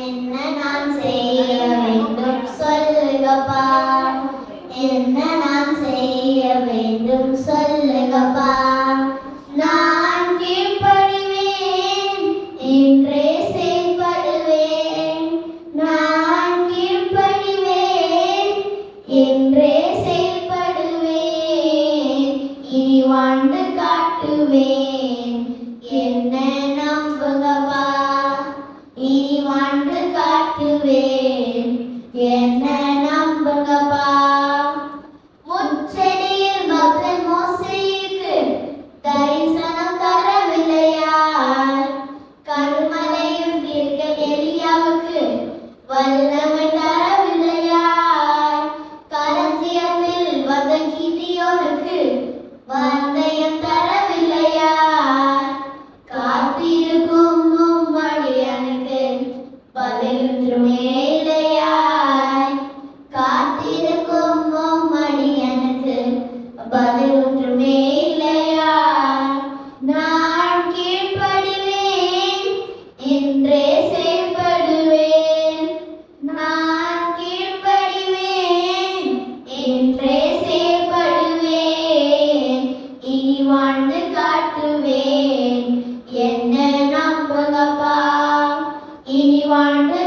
என்ன நான் செய்ய வேண்டும் சொல்லுங்கப்பா, என்ன நான் செய்ய வேண்டும் சொல்லுங்கப்பா. நான் கீழ்ப்படிவேன், இன்றே செயல்படுவேன். நான் கீழ்ப்படிவேன், இன்றே செயல்படுவேன். இனி வாழ்ந்து காட்டுவேன், என்ன நம்புங்கப்பா. இனி வாழ்ந்து காட்டுவேன், என்ன நம்புங்கப்பா. முச்செடியில் பக்தன் மோசேக்கு தரிசனம் தரவில்லையால், கருமலையில் தீர்க்க எலியாவுக்கு வல்லமை தரவில்லையால், களஞ்சியத்தில் வந்த கிதியோனுக்கு பந்தயம் தரவில்லையால், காத்திருக்கும் மடியனுக்கு பதிலொன்றுமே இல்லையாய். காத்திருக்கும் மடியனுக்கு பதிலொன்றுமே இல்லையாய். நான் கீழ்ப்படிவேன், இன்றே செயல்படுவேன். நான் கீழ்ப்படிவேன், இன்றே செயல்படுவேன். இனி வாழ்ந்து காட்டுவேன், என்ன நம்புங்கப்பா. இனி வாழ்ந்து